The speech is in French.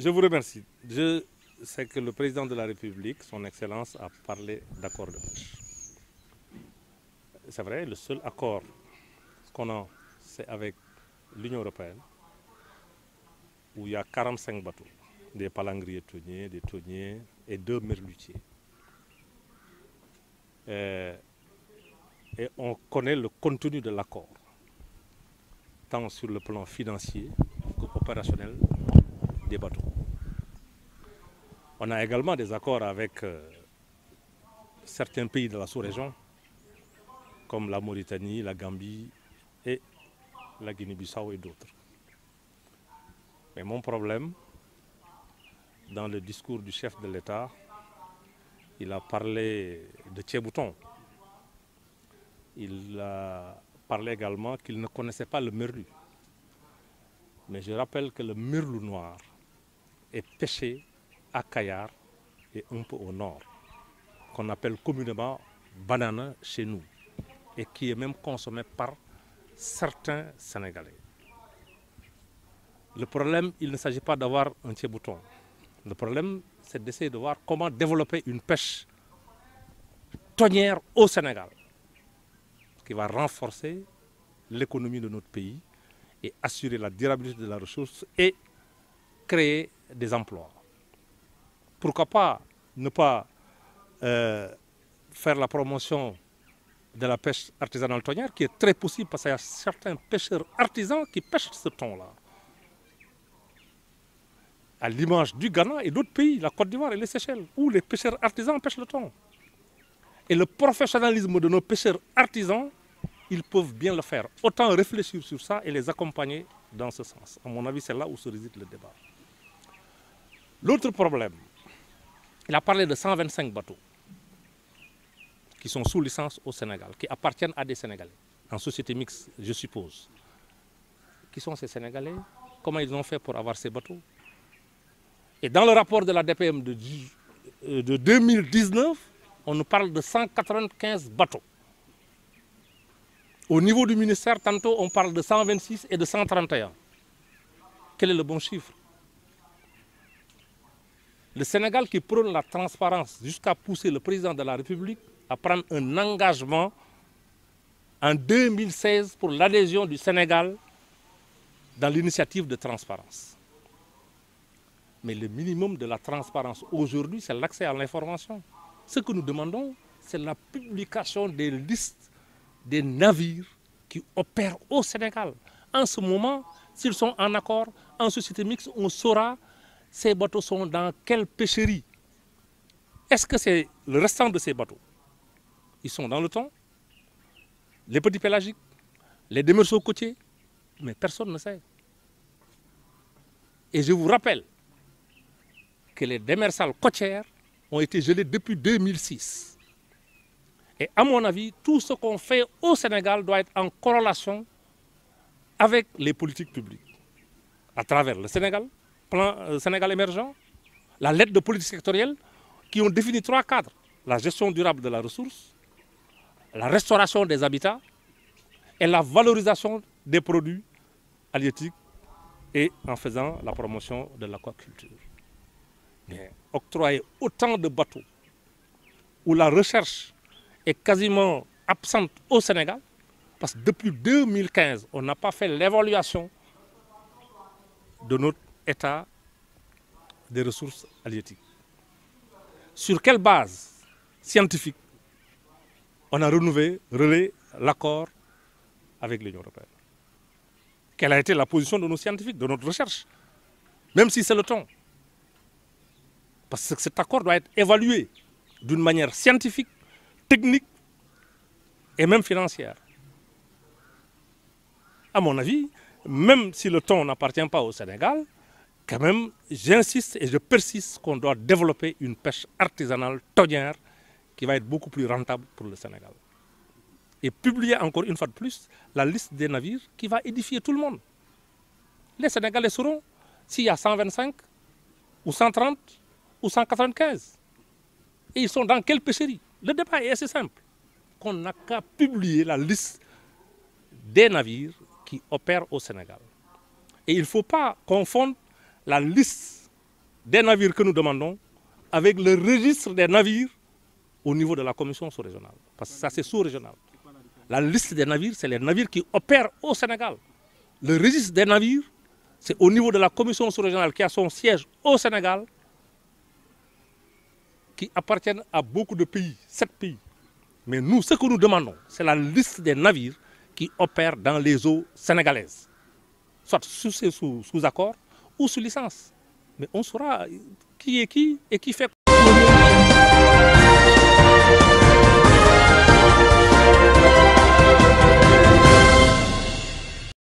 Je vous remercie. Je sais que le président de la République, son Excellence, a parlé d'accord de pêche. C'est vrai, le seul accord qu'on a, c'est avec l'Union européenne, où il y a 45 bateaux, des palangriers thoniers, des thoniers et 2 merlutiers. Et on connaît le contenu de l'accord, tant sur le plan financier qu'opérationnel des bateaux. On a également des accords avec certains pays de la sous-région, comme la Mauritanie, la Gambie et la Guinée-Bissau et d'autres. Mais mon problème, dans le discours du chef de l'État, il a parlé de Thiebouton. Il a parlé également qu'il ne connaissait pas le merlu. Mais je rappelle que le merlu noir est pêché à Kayar et un peu au nord, qu'on appelle communément banane chez nous, et qui est même consommé par certains Sénégalais. Le problème, il ne s'agit pas d'avoir un thiebouton. Le problème, c'est d'essayer de voir comment développer une pêche thonière au Sénégal, qui va renforcer l'économie de notre pays et assurer la durabilité de la ressource et créer des emplois. Pourquoi pas ne pas faire la promotion de la pêche artisanale thonière, qui est très possible parce qu'il y a certains pêcheurs artisans qui pêchent ce thon-là. À l'image du Ghana et d'autres pays, la Côte d'Ivoire et les Seychelles, où les pêcheurs artisans pêchent le thon. Et le professionnalisme de nos pêcheurs artisans, ils peuvent bien le faire. Autant réfléchir sur ça et les accompagner dans ce sens. À mon avis, c'est là où se réside le débat. L'autre problème, il a parlé de 125 bateaux qui sont sous licence au Sénégal, qui appartiennent à des Sénégalais, en société mixte, je suppose. Qui sont ces Sénégalais? Comment ils ont fait pour avoir ces bateaux? Et dans le rapport de la DPM de 2019, on nous parle de 195 bateaux. Au niveau du ministère, tantôt on parle de 126 et de 131. Quel est le bon chiffre? Le Sénégal qui prône la transparence jusqu'à pousser le président de la République à prendre un engagement en 2016 pour l'adhésion du Sénégal dans l'initiative de transparence. Mais le minimum de la transparence aujourd'hui, c'est l'accès à l'information. Ce que nous demandons, c'est la publication des listes des navires qui opèrent au Sénégal. En ce moment, s'ils sont en accord, en société mixte, on saura ces bateaux sont dans quelle pêcherie. Est-ce que c'est le restant de ces bateaux? Ils sont dans le thon, les petits pélagiques, les démersaux côtiers, mais personne ne sait. Et je vous rappelle que les démersales côtières ont été gelées depuis 2006. Et à mon avis, tout ce qu'on fait au Sénégal doit être en corrélation avec les politiques publiques. À travers le Sénégal, plan Sénégal émergent, la lettre de politique sectorielle qui ont défini 3 cadres. La gestion durable de la ressource, la restauration des habitats et la valorisation des produits halieutiques et en faisant la promotion de l'aquaculture. Mais octroyer autant de bateaux où la recherche est quasiment absente au Sénégal, parce que depuis 2015, on n'a pas fait l'évaluation de notre état des ressources halieutiques. Sur quelle base scientifique on a renouvelé l'accord avec l'Union européenne? Quelle a été la position de nos scientifiques, de notre recherche? Même si c'est le thon. Parce que cet accord doit être évalué d'une manière scientifique, technique et même financière. À mon avis, même si le thon n'appartient pas au Sénégal, quand même, j'insiste et je persiste qu'on doit développer une pêche artisanale thonière qui va être beaucoup plus rentable pour le Sénégal. Et publier encore une fois de plus la liste des navires qui va édifier tout le monde. Les Sénégalais sauront s'il y a 125 ou 130 ou 195. Et ils sont dans quelle pêcherie? Le débat est assez simple. Qu'on n'a qu'à publier la liste des navires qui opèrent au Sénégal. Et il ne faut pas confondre la liste des navires que nous demandons avec le registre des navires au niveau de la commission sous-régionale. Parce que ça, c'est sous-régional. La liste des navires, c'est les navires qui opèrent au Sénégal. Le registre des navires, c'est au niveau de la commission sous-régionale qui a son siège au Sénégal, qui appartiennent à beaucoup de pays, 7 pays. Mais nous, ce que nous demandons, c'est la liste des navires qui opèrent dans les eaux sénégalaises, soit sous accord ou sous licence. Mais on saura qui est qui et qui fait